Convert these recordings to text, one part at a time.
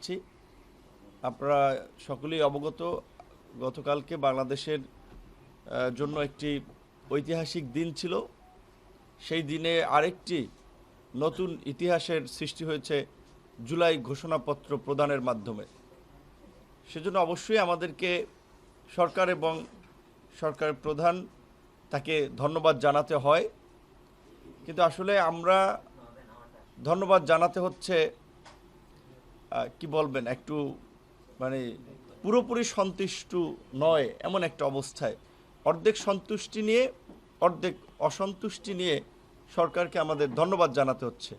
জানাচ্ছি। আপনারা সকলেই অবগত, গতকালকে বাংলাদেশের জন্য একটি ঐতিহাসিক দিন ছিল। সেই দিনে আরেকটি নতুন ইতিহাসের সৃষ্টি হয়েছে জুলাই ঘোষণাপত্র প্রদানের মাধ্যমে। সেজন্য অবশ্যই আমাদেরকে সরকার এবং সরকারের প্রধান তাকে ধন্যবাদ জানাতে হয়, কিন্তু আসলে আমরা ধন্যবাদ জানাতে হচ্ছে কি বলবেন, একটু মানে পুরোপুরি সন্তুষ্ট নয় এমন একটা অবস্থায়, অর্ধেক সন্তুষ্টি নিয়ে অর্ধেক অসন্তুষ্টি নিয়ে সরকারকে আমাদের ধন্যবাদ জানাতে হচ্ছে।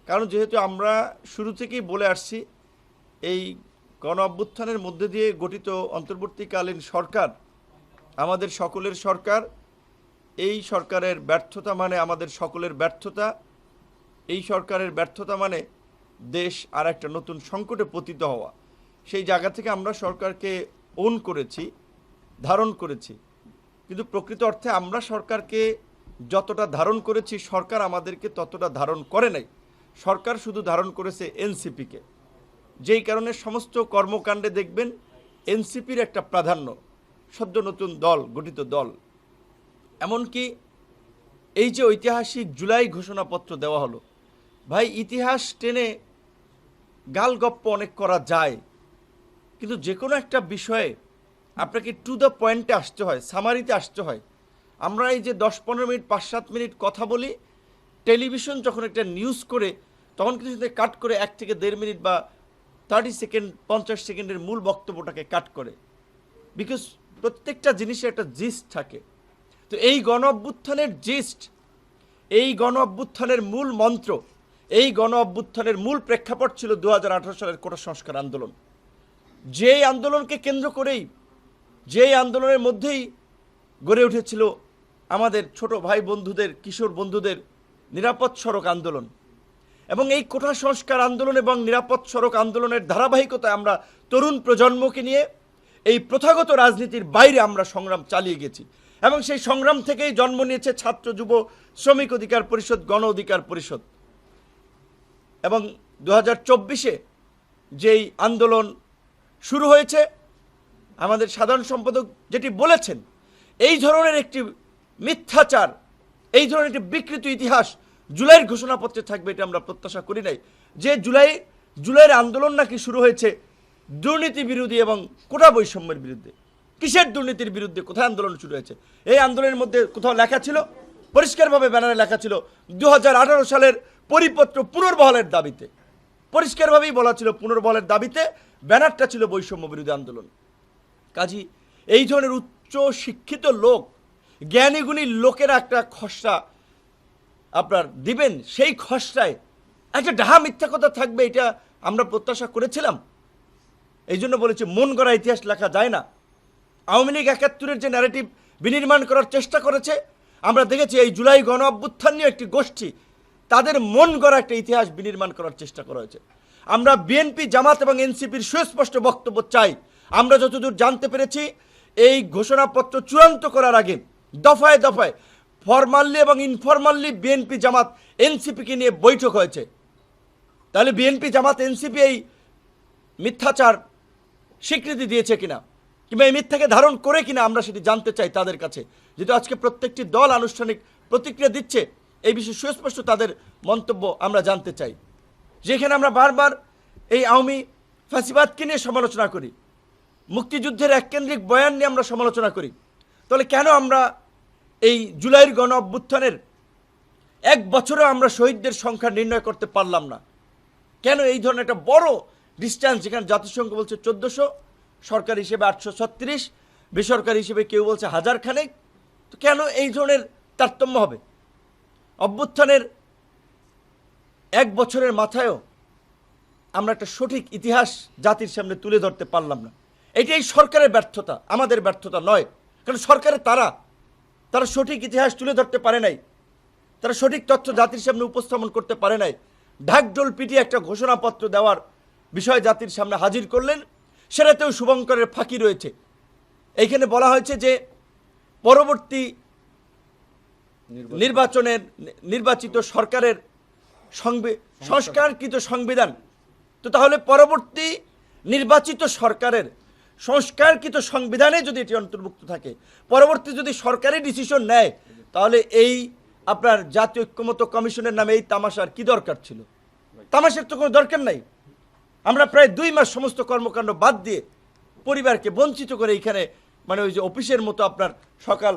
কারণ যেহেতু আমরা শুরু থেকেই বলে আসছি, এই গণ অভ্যুত্থানের মধ্যে দিয়ে গঠিত অন্তর্বর্তীকালীন সরকার আমাদের সকলের সরকার। এই সরকারের ব্যর্থতা মানে আমাদের সকলের ব্যর্থতা। এই সরকারের ব্যর্থতা মানে দেশ আর একটা নতুন সংকটে পতিত হওয়া। সেই জায়গা থেকে আমরা সরকারকে ওন করেছি, ধারণ করেছি, কিন্তু প্রকৃত অর্থে আমরা সরকারকে যতটা ধারণ করেছি সরকার আমাদেরকে ততটা ধারণ করে নাই। সরকার শুধু ধারণ করেছে এনসিপিকে, যেই কারণে সমস্ত কর্মকাণ্ডে দেখবেন এনসিপির একটা প্রাধান্য, সদ্য নতুন দল গঠিত দল। এমনকি এই যে ঐতিহাসিক জুলাই ঘোষণাপত্র দেওয়া হলো, ভাই ইতিহাস টেনে গালগপ্প অনেক করা যায়, কিন্তু যে কোনো একটা বিষয়ে আপনাকে টু দ্য পয়েন্টে আসতে হয়, সামারিতে আসতে হয়। আমরা এই যে 10-15 মিনিট 5-7 মিনিট কথা বলি, টেলিভিশন যখন একটা নিউজ করে তখন কিন্তু কাট করে 1 থেকে 1.5 মিনিট বা 30 সেকেন্ড 50 সেকেন্ডের মূল বক্তব্যটাকে কাট করে, বিকজ প্রত্যেকটা জিনিসের একটা জিস্ট থাকে। তো এই গণ অভ্যুত্থানের জিস্ট, এই গণ অভ্যুত্থানের মূল মন্ত্র, এই গণ অভ্যুত্থানের মূল প্রেক্ষাপট ছিল 2018 সালের কোটা সংস্কার আন্দোলন। যেই আন্দোলনকে কেন্দ্র করেই, যেই আন্দোলনের মধ্যেই গড়ে উঠেছিল আমাদের ছোট ভাই বন্ধুদের, কিশোর বন্ধুদের নিরাপদ সড়ক আন্দোলন। এবং এই কোটা সংস্কার আন্দোলন এবং নিরাপদ সড়ক আন্দোলনের ধারাবাহিকতায় আমরা তরুণ প্রজন্মকে নিয়ে এই প্রথাগত রাজনীতির বাইরে আমরা সংগ্রাম চালিয়ে গেছি। এবং সেই সংগ্রাম থেকেই জন্ম নিয়েছে ছাত্র যুব শ্রমিক অধিকার পরিষদ, গণ অধিকার পরিষদ। এবং 2024-এ যেই আন্দোলন শুরু হয়েছে, আমাদের সাধারণ সম্পাদক যেটি বলেছেন, এই ধরনের একটি মিথ্যাচার, এই ধরনের একটি বিকৃত ইতিহাস জুলাইয়ের ঘোষণাপত্রে থাকবে, এটা আমরা প্রত্যাশা করি নাই। যে জুলাইয়ের আন্দোলন নাকি শুরু হয়েছে দুর্নীতি বিরোধী এবং কোটা বৈষম্যের বিরুদ্ধে। কিসের দুর্নীতির বিরুদ্ধে? কোথায় আন্দোলন শুরু হয়েছে? এই আন্দোলনের মধ্যে কোথাও লেখা ছিল, পরিষ্কারভাবে ব্যানারে লেখা ছিল 2018 সালের পরিপত্র পুনর্বহালের দাবিতে, পরিষ্কারভাবেই বলা ছিল পুনর্বহালের দাবিতে, ব্যানারটা ছিল বৈষম্য বিরোধী আন্দোলন। কাজী এই ধরনের উচ্চ শিক্ষিত লোক, জ্ঞানীগুণী লোকেরা একটা খসড়া আপনার দিবেন, সেই খসড়ায় একটা ডাহা মিথ্যা কথা থাকবে, এটা আমরা প্রত্যাশা করেছিলাম। এই জন্য বলেছি মন গড়া ইতিহাস লেখা যায় না। আওয়ামী লীগ 71-এর যে ন্যারেটিভ বিনির্মাণ করার চেষ্টা করেছে, আমরা দেখেছি এই জুলাই গণ অভ্যুত্থান নিয়ে একটি গোষ্ঠী, তাদের মন গড়া একটা ইতিহাস বিনির্মাণ করার চেষ্টা করা হয়েছে। আমরা বিএনপি, জামাত এবং এনসিপির সুস্পষ্ট বক্তব্য চাই। আমরা যতদূর জানতে পেরেছি, এই ঘোষণাপত্র চূড়ান্ত করার আগে দফায় দফায় ফরমালি এবং ইনফরমালি বিএনপি, জামাত, এনসিপিকে নিয়ে বৈঠক হয়েছে। তাহলে বিএনপি, জামাত, এনসিপি এই মিথ্যাচার স্বীকৃতি দিয়েছে কিনা, কিংবা এই মিথ্যাকে ধারণ করে কিনা, আমরা সেটি জানতে চাই তাদের কাছে। যেহেতু আজকে প্রত্যেকটি দল আনুষ্ঠানিক প্রতিক্রিয়া দিচ্ছে, এই বিষয়ে সুস্পষ্ট তাদের মন্তব্য আমরা জানতে চাই। যেখানে আমরা বারবার এই আওয়ামী ফ্যাসিবাদকে নিয়ে সমালোচনা করি, মুক্তিযুদ্ধের এককেন্দ্রিক বয়ান নিয়ে আমরা সমালোচনা করি, তাহলে কেন আমরা এই জুলাইয়ের গণ অভ্যুত্থানের 1 বছরেও আমরা শহীদদের সংখ্যা নির্ণয় করতে পারলাম না? কেন এই ধরনের একটা বড় ডিস্টেন্স, যেখানে জাতিসংঘ বলছে 1400, সরকারি হিসেবে 836, বেসরকারি হিসেবে কেউ বলছে 1000 খানেক, তো কেন এই ধরনের তারতম্য হবে? অভ্যুত্থানের 1 বছরের মাথায়ও আমরা একটা সঠিক ইতিহাস জাতির সামনে তুলে ধরতে পারলাম না। এটাই সরকারের ব্যর্থতা, আমাদের ব্যর্থতা নয়। কারণ সরকারের তারা সঠিক ইতিহাস তুলে ধরতে পারে নাই, তারা সঠিক তথ্য জাতির সামনে উপস্থাপন করতে পারে নাই। ঢাকঢোল পিটিয়ে একটা ঘোষণাপত্র দেওয়ার বিষয় জাতির সামনে হাজির করলেন, সেটাতেও শুভঙ্করের ফাঁকি রয়েছে। এইখানে বলা হয়েছে যে পরবর্তী নির্বাচিত সরকারের সংস্কারকৃত সংবিধান তো তাহলে পরবর্তী নির্বাচিত সরকারের সংস্কারকৃত সংবিধানে যদি এটি অন্তর্ভুক্ত থাকে, পরবর্তী যদি সরকারি ডিসিশন নেয়, তাহলে এই আপনার জাতীয় ঐক্যমত্য কমিশনের নামে এই তামাশার কি দরকার ছিল? তামাশার তো কোনো দরকার নাই। আমরা প্রায় 2 মাস সমস্ত কর্মকাণ্ড বাদ দিয়ে পরিবারকে বঞ্চিত করে এইখানে মানে ওই যে অফিসের মতো আপনার সকাল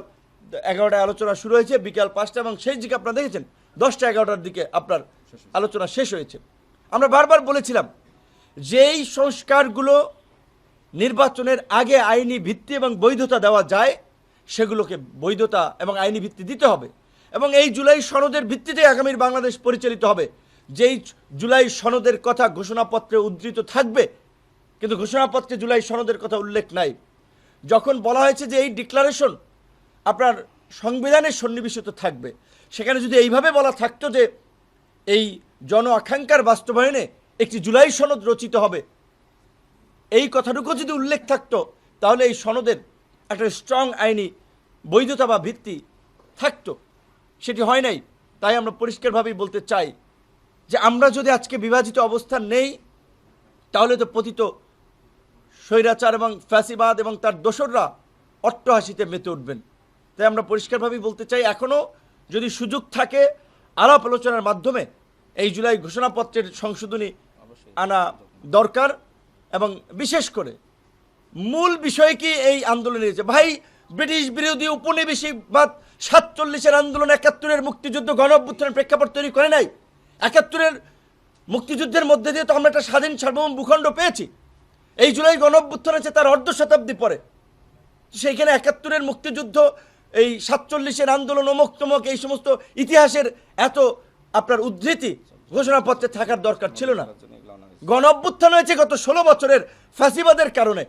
11টায় আলোচনা শুরু হয়েছে, বিকাল 5টা, এবং সেই দিকে আপনারা দেখেছেন 10টা 11টার দিকে আপনার আলোচনা শেষ হয়েছে। আমরা বারবার বলেছিলাম যেই সংস্কারগুলো নির্বাচনের আগে আইনি ভিত্তি এবং বৈধতা দেওয়া যায় সেগুলোকে বৈধতা এবং আইনি ভিত্তি দিতে হবে, এবং এই জুলাই সনদের ভিত্তিতে আগামীর বাংলাদেশ পরিচালিত হবে। যেই জুলাই সনদের কথা ঘোষণাপত্রে উদ্ধৃত থাকবে, কিন্তু ঘোষণাপত্রে জুলাই সনদের কথা উল্লেখ নাই। যখন বলা হয়েছে যে এই ডিক্লারেশন আপনার সংবিধানে সন্নিবেশিত থাকবে, সেখানে যদি এইভাবে বলা থাকতো যে এই জন আকাঙ্ক্ষার বাস্তবায়নে একটি জুলাই সনদ রচিত হবে, এই কথাটুকু যদি উল্লেখ থাকতো, তাহলে এই সনদের একটা স্ট্রং আইনি বৈধতা বা ভিত্তি থাকতো। সেটি হয় নাই। তাই আমরা পরিষ্কারভাবেই বলতে চাই যে আমরা যদি আজকে বিভাজিত অবস্থান নেই, তাহলে তো পতিত স্বৈরাচার এবং ফ্যাসিবাদ এবং তার দোসররা অট্টহাসিতে মেতে উঠবেন। তাই আমরা পরিষ্কারভাবেই বলতে চাই, এখনও যদি সুযোগ থাকে আলাপ আলোচনার মাধ্যমে এই জুলাই ঘোষণাপত্রের সংশোধনী আনা দরকার। এবং বিশেষ করে মূল বিষয় কি এই আন্দোলনে হয়েছে, ভাই ব্রিটিশ বিরোধী উপনিবেশিকবাদ 47-এর আন্দোলন 71-এর মুক্তিযুদ্ধ গণ অভ্যুত্থানের প্রেক্ষাপট তৈরি করে নাই। 71-এর মুক্তিযুদ্ধের মধ্যে দিয়ে তো আমরা একটা স্বাধীন সার্বভৌম ভূখণ্ড পেয়েছি। এই জুলাই গণ অভ্যুত্থান আছে তার অর্ধ শতাব্দী পরে। সেইখানে 71-এর মুক্তিযুদ্ধ, এই 47-এর আন্দোলন, অমুক তমক, এই সমস্ত ইতিহাসের এত আপনার উদ্ধৃতি ঘোষণাপত্রে থাকার দরকার ছিল না। গণ অভ্যুত্থান হয়েছে গত 16 বছরের ফ্যাসিবাদের কারণে।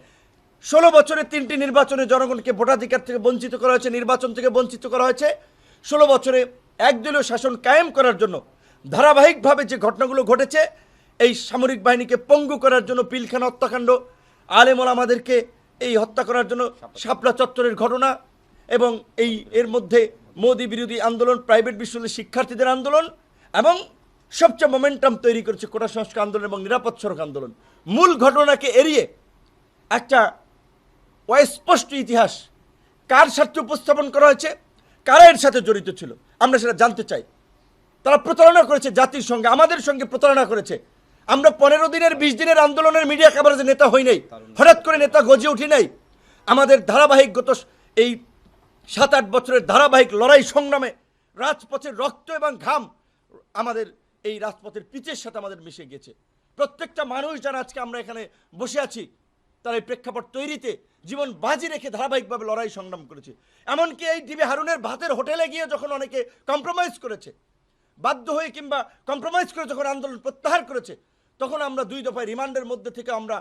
16 বছরে 3টি নির্বাচনে জনগণকে ভোটাধিকার থেকে বঞ্চিত করা হয়েছে, নির্বাচন থেকে বঞ্চিত করা হয়েছে। 16 বছরে একদলীয় শাসন কায়েম করার জন্য ধারাবাহিকভাবে যে ঘটনাগুলো ঘটেছে, এই সামরিক বাহিনীকে পঙ্গু করার জন্য পিলখানা হত্যাকাণ্ড, আলেম ওলামাদেরকে এই হত্যা করার জন্য শাপলা চত্বরের ঘটনা, এবং এর মধ্যে মোদি বিরোধী আন্দোলন, প্রাইভেট বিশ্ববিদ্যালয়ের শিক্ষার্থীদের আন্দোলন, এবং সবচেয়ে মোমেন্টাম তৈরি করেছে কোটা সংস্কার আন্দোলন এবং নিরাপদ সড়ক আন্দোলন। মূল ঘটনাকে এড়িয়ে একটা অস্পষ্ট ইতিহাস কার স্বার্থে উপস্থাপন করা হয়েছে, কারা এর সাথে জড়িত ছিল, আমরা সেটা জানতে চাই। তারা প্রতারণা করেছে জাতির সঙ্গে, আমাদের সঙ্গে প্রতারণা করেছে। আমরা 15 দিনের 20 দিনের আন্দোলনের মিডিয়া কাভারেজে নেতা হই নাই, হঠাৎ করে নেতা গজে উঠি নাই। আমাদের ধারাবাহিক গত এই 7-8 বছরের ধারাবাহিক লড়াই সংগ্রামে রাজপথের রক্ত এবং ঘাম আমাদের এই রাজপথের পিচের সাথে আমাদের মিশে গেছে। প্রত্যেকটা মানুষ যারা আজকে আমরা এখানে বসে আছি, তারা এই প্রেক্ষাপট তৈরিতে জীবন বাজি রেখে ধারাবাহিকভাবে লড়াই সংগ্রাম করেছে। এমনকি এই ডিবি হারুনের ভাতের হোটেলে গিয়ে যখন অনেকে কম্প্রোমাইজ করেছে, বাধ্য হয়ে কিংবা কম্প্রোমাইজ করে যখন আন্দোলন প্রত্যাহার করেছে, তখন আমরা 2 দফায় রিমান্ডের মধ্যে থেকে আমরা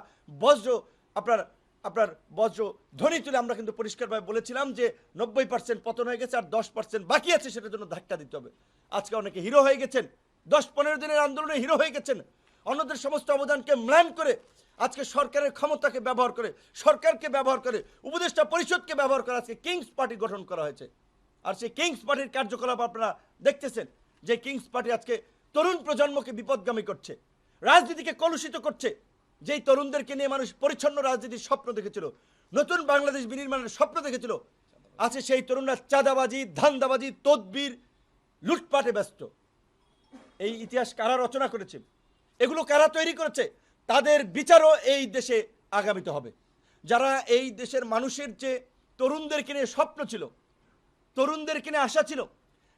আপনার বজ্র ধ্বনি তুলে আমরা কিন্তু পরিষ্কারভাবে বলেছিলাম যে 90% পতন হয়ে গেছে, আর 10% বাকি আছে, সেটার জন্য ধাক্কা দিতে হবে। আজকে অনেকে হিরো হয়ে গেছেন, 10-15 দিনের আন্দোলনে হিরো হয়ে গেছেন, অন্যদের সমস্ত অবদানকে ম্লান করে আজকে সরকারের ক্ষমতাকে ব্যবহার করে, সরকারকে ব্যবহার করে, উপদেষ্টা পরিষদকে ব্যবহার করে আজকে কিংস পার্টি গঠন করা হয়েছে। আর সেই কিংস পার্টির কার্যকলাপ আপনারা দেখতেছেন যে কিংস পার্টি আজকে তরুণ প্রজন্মকে বিপদগামী করছে, রাজনীতিকে কলুষিত করছে। যেই তরুণদেরকে নিয়ে মানুষ পরিচ্ছন্ন রাজনীতির স্বপ্ন দেখেছিল, নতুন বাংলাদেশ বিনির্মাণের স্বপ্ন দেখেছিল, আছে সেই তরুণরা চাঁদাবাজি, ধান্দাবাজি, তদবির, লুটপাটে ব্যস্ত। এই ইতিহাস কারা রচনা করেছে, এগুলো কারা তৈরি করেছে, তাদের বিচারও এই দেশে আগামীতে হবে। যারা এই দেশের মানুষের যে তরুণদেরকে নিয়ে স্বপ্ন ছিল, তরুণদেরকে নিয়ে আশা ছিল,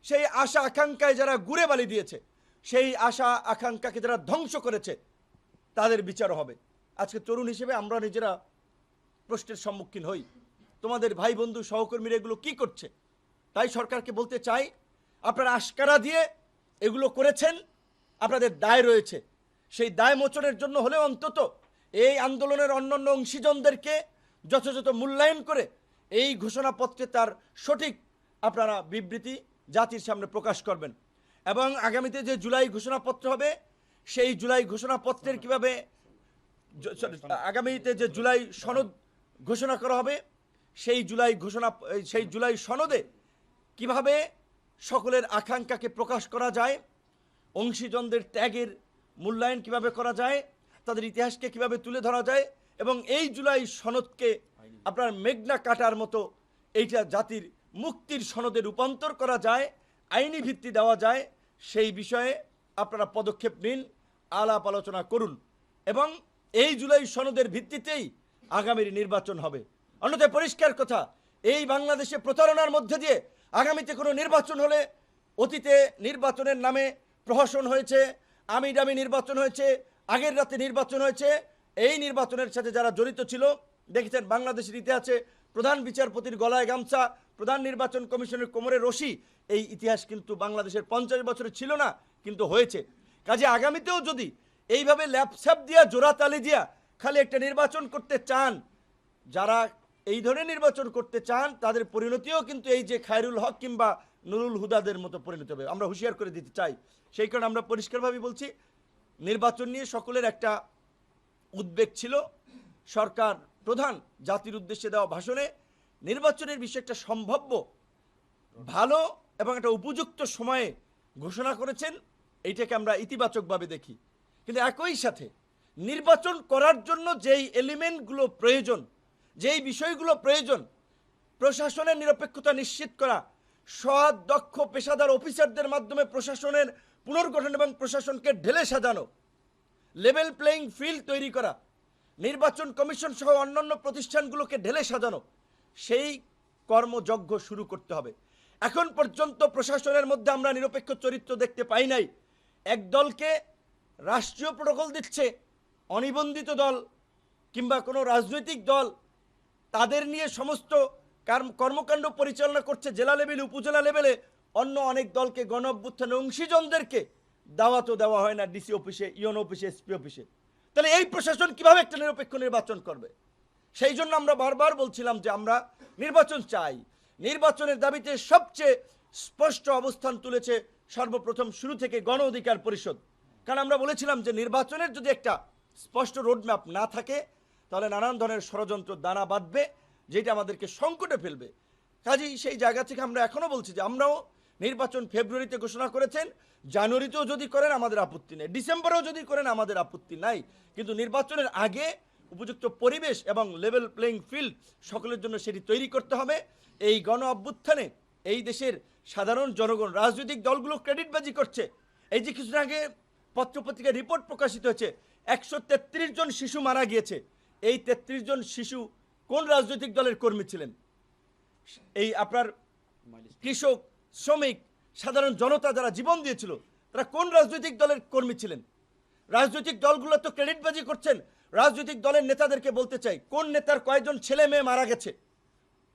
সেই আশা আকাঙ্ক্ষায় যারা গুড়ে বালি দিয়েছে, সেই আশা আকাঙ্ক্ষাকে যারা ধ্বংস করেছে, তাদের বিচারও হবে। আজকে তরুণ হিসেবে আমরা নিজেরা প্রশ্নের সম্মুখীন হই, তোমাদের ভাই বন্ধু সহকর্মীরা এগুলো কি করছে। তাই সরকারকে বলতে চাই, আপনারা আশকারা দিয়ে এগুলো করেছেন, আপনাদের দায় রয়েছে। সেই দায় মোচনের জন্য হলেও অন্তত এই আন্দোলনের অন্যান্য অংশীজনদেরকে যথাযথ মূল্যায়ন করে এই ঘোষণাপত্রে তার সঠিক আপনারা বিবৃতি জাতির সামনে প্রকাশ করবেন। এবং আগামীতে যে জুলাই ঘোষণাপত্র হবে, সেই জুলাই ঘোষণাপত্রের কিভাবে আগামীতে যে জুলাই সনদ ঘোষণা করা হবে, সেই জুলাই সনদে কিভাবে সকলের আকাঙ্ক্ষাকে প্রকাশ করা যায়, অংশীজনদের ত্যাগের মূল্যায়ন কিভাবে করা যায়, তাদের ইতিহাসকে কিভাবে তুলে ধরা যায় এবং এই জুলাই সনদকে আপনার মেঘনা কাটার মতো এইটা জাতির মুক্তির সনদে রূপান্তর করা যায়, আইনি ভিত্তি দেওয়া যায়, সেই বিষয়ে আপনারা পদক্ষেপ নিন, আলাপ আলোচনা করুন এবং এই জুলাই সনদের ভিত্তিতেই আগামীর নির্বাচন হবে। অন্যথায় পরিষ্কার কথা, এই বাংলাদেশে প্রতারণার মধ্যে দিয়ে আগামীতে কোনো নির্বাচন হলে, অতীতে নির্বাচনের নামে প্রহসন হয়েছে, আমি ডামি নির্বাচন হয়েছে, আগের রাতে নির্বাচন হয়েছে, এই নির্বাচনের সাথে যারা জড়িত ছিল দেখেছেন বাংলাদেশের ইতিহাসে প্রধান বিচারপতির গলায় গামছা, প্রধান নির্বাচন কমিশনের কোমরে রশি, এই ইতিহাস কিন্তু বাংলাদেশের 50 বছরে ছিল না, কিন্তু হয়েছে। কাজে আগামীতেও যদি এইভাবে ল্যাপস্যাপ দিয়া জোড়াতালি দিয়া খালি একটা নির্বাচন করতে চান, যারা এই ধরনের নির্বাচন করতে চান তাদের পরিণতিও কিন্তু এই যে খায়রুল হক কিংবা নুরুল হুদাদের মতো পরিণত হবে, আমরা হুঁশিয়ার করে দিতে চাই। সেই কারণে আমরা পরিষ্কারভাবে বলছি, নির্বাচন নিয়ে সকলের একটা উদ্বেগ ছিল। সরকার প্রধান জাতির উদ্দেশ্যে দেওয়া ভাষণে নির্বাচনের বিষয়ে একটা সম্ভাব্য ভালো এবং একটা উপযুক্ত সময়ে ঘোষণা করেছেন, এইটাকে আমরা ইতিবাচকভাবে দেখি। কিন্তু একই সাথে নির্বাচন করার জন্য যেই এলিমেন্টগুলো প্রয়োজন, যেই বিষয়গুলো প্রয়োজন, প্রশাসনের নিরপেক্ষতা নিশ্চিত করা, সৎ দক্ষ পেশাদার অফিসারদের মাধ্যমে প্রশাসনের পুনর্গঠন এবং প্রশাসনকে ঢেলে সাজানো, লেভেল প্লেইং ফিল্ড তৈরি করা, নির্বাচন কমিশন সহ অন্যান্য প্রতিষ্ঠানগুলোকে ঢেলে সাজানো, সেই কর্মযজ্ঞ শুরু করতে হবে। এখন পর্যন্ত প্রশাসনের মধ্যে আমরা নিরপেক্ষ চরিত্র দেখতে পাই নাই। এক দলকে রাষ্ট্রীয় প্রোটোকল দিচ্ছে, অনিবন্ধিত দল কিংবা কোনো রাজনৈতিক দল তাদের নিয়ে সমস্ত কর্মকাণ্ড পরিচালনা করছে জেলা লেভেলে, উপজেলা লেভেলে। অন্য অনেক দলকে গণ অভ্যুত্থানে অংশীজনদেরকে দাওয়াতও দেওয়া হয় না ডিসি অফিসে, ইউএন অফিসে, এসপি অফিসে। তাহলে এই প্রশাসন কিভাবে একটা নিরপেক্ষ নির্বাচন করবে? সেই জন্য আমরা বারবার বলছিলাম যে আমরা নির্বাচন চাই। নির্বাচনের দাবিতে সবচেয়ে স্পষ্ট অবস্থান তুলেছে সর্বপ্রথম শুরু থেকে গণ অধিকার পরিষদ। কারণ আমরা বলেছিলাম যে নির্বাচনের যদি একটা স্পষ্ট রোডম্যাপ না থাকে তাহলে নানান ধরনের ষড়যন্ত্র দানা বাঁধবে, যেটা আমাদেরকে সংকটে ফেলবে। কাজেই সেই জায়গা থেকে আমরা এখনও বলছি যে আমরাও নির্বাচন ফেব্রুয়ারিতে ঘোষণা করেছেন, জানুয়ারিতেও যদি করেন আমাদের আপত্তি নেই, ডিসেম্বরেও যদি করেন আমাদের আপত্তি নাই, কিন্তু নির্বাচনের আগে উপযুক্ত পরিবেশ এবং লেভেল প্লেইং ফিল্ড সকলের জন্য সেটি তৈরি করতে হবে। এই গণ অভ্যুত্থানে এই দেশের সাধারণ জনগণ, রাজনৈতিক দলগুলো ক্রেডিটবাজি করছে। এই যে কিছুদিন আগে পত্রপত্রিকায় রিপোর্ট প্রকাশিত হয়েছে 133 জন শিশু মারা গিয়েছে। এই 33 জন শিশু কোন রাজনৈতিক দলের কর্মী ছিলেন? এই আপনার কৃষক, শ্রমিক, সাধারণ জনতা যারা জীবন দিয়েছিল তারা কোন রাজনৈতিক দলের কর্মী ছিলেন? রাজনৈতিক দলগুলো তো ক্রেডিটবাজি করছেন। রাজনৈতিক দলের নেতাদেরকে বলতে চাই, কোন নেতার কয়জন ছেলে মেয়ে মারা গেছে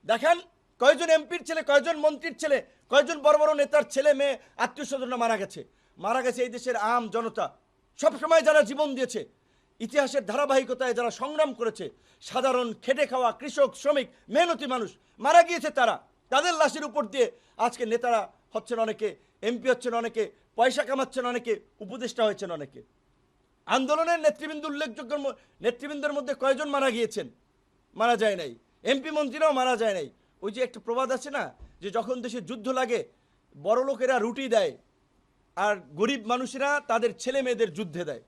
দেখান। কয়জন এমপির ছেলে, কয়জন মন্ত্রীর ছেলে, কয়জন বড় বড় নেতার ছেলে মেয়ে আত্মীয় স্বজনরা মারা গেছে। মারা গেছে এই দেশের আম জনতা, সবসময় যারা জীবন দিয়েছে, ইতিহাসের ধারাবাহিকতায় যারা সংগ্রাম করেছে, সাধারণ খেটে খাওয়া কৃষক, শ্রমিক, মেহনতি মানুষ মারা গিয়েছে। তাদের লাশের উপর দিয়ে আজকে নেতারা হচ্ছেন অনেকে, এমপি হচ্ছেন অনেকে, পয়সা কামাচ্ছেন অনেকে, উপদেষ্টা হয়েছেন অনেকে। আন্দোলনের নেতৃবৃন্দ, উল্লেখযোগ্য নেতৃবৃন্দের মধ্যে কয়জন মারা গিয়েছেন? মারা যায় নাই। এমপি মন্ত্রীরাও মারা যায় নাই। ওই যে একটা প্রবাদ আছে না, যে যখন দেশে যুদ্ধ লাগে বড় লোকেরা রুটি দেয় আর গরিব মানুষেরা তাদের ছেলে মেয়েদের যুদ্ধে দেয়।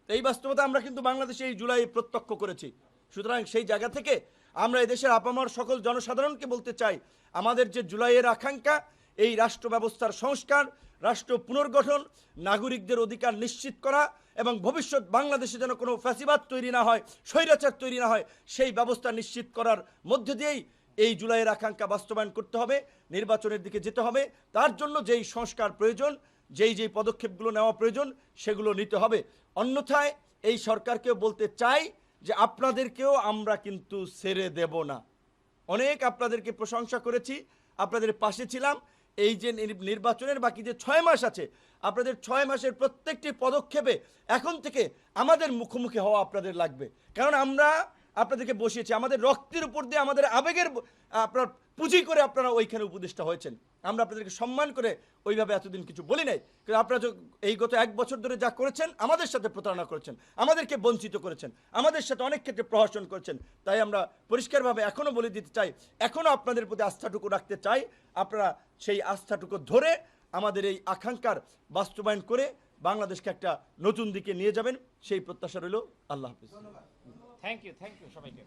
এই বাস্তবতা আমরা কিন্তু বাংলাদেশে এই জুলাই প্রত্যক্ষ করেছি। সুতরাং সেই জায়গা থেকে আমরা এই দেশের আপামর সকল জনসাধারণকে বলতে চাই, আমাদের যে জুলাইয়ের আকাঙ্ক্ষা, এই রাষ্ট্র ব্যবস্থার সংস্কার, রাষ্ট্র পুনর্গঠন, নাগরিকদের অধিকার নিশ্চিত করা এবং ভবিষ্যৎ বাংলাদেশে যেন কোনো ফ্যাসিবাদ তৈরি না হয়, স্বৈরাচার তৈরি না হয়, সেই ব্যবস্থা নিশ্চিত করার মধ্যে দিয়েই এই জুলাইয়ের আকাঙ্ক্ষা বাস্তবায়ন করতে হবে। নির্বাচনের দিকে যেতে হবে। তার জন্য যেই সংস্কার প্রয়োজন, যেই পদক্ষেপগুলো নেওয়া প্রয়োজন, সেগুলো নিতে হবে। অন্যথায় এই সরকারকেও বলতে চাই যে আপনাদেরকেও আমরা কিন্তু ছেড়ে দেব না। অনেক আপনাদেরকে প্রশংসা করেছি, আপনাদের পাশে ছিলাম। এই যে নির্বাচনের বাকি যে 6 মাস আছে, আপনাদের 6 মাসের প্রত্যেকটি পদক্ষেপে এখন থেকে আমাদের মুখোমুখি হওয়া আপনাদের লাগবে। কারণ আমরা আপনাদেরকে বসিয়েছি, আমাদের রক্তের উপর দিয়ে, আমাদের আবেগের আপনার পুঁজি করে আপনারা ওইখানে উপদেষ্টা হয়েছেন। আমরা আপনাদেরকে সম্মান করে ওইভাবে এতদিন কিছু বলি নাই। কিন্তু আপনারা এই গত 1 বছর ধরে যা করেছেন, আমাদের সাথে প্রতারণা করেছেন, আমাদেরকে বঞ্চিত করেছেন, আমাদের সাথে অনেক ক্ষেত্রে প্রহসন করেছেন। তাই আমরা পরিষ্কারভাবে এখনও বলে দিতে চাই, এখনও আপনাদের প্রতি আস্থাটুকু রাখতে চাই। আপনারা সেই আস্থাটুকু ধরে আমাদের এই আকাঙ্ক্ষার বাস্তবায়ন করে বাংলাদেশকে একটা নতুন দিকে নিয়ে যাবেন, সেই প্রত্যাশা রইল। আল্লাহ হাফিজ। থ্যাংক ইউ সবাইকে।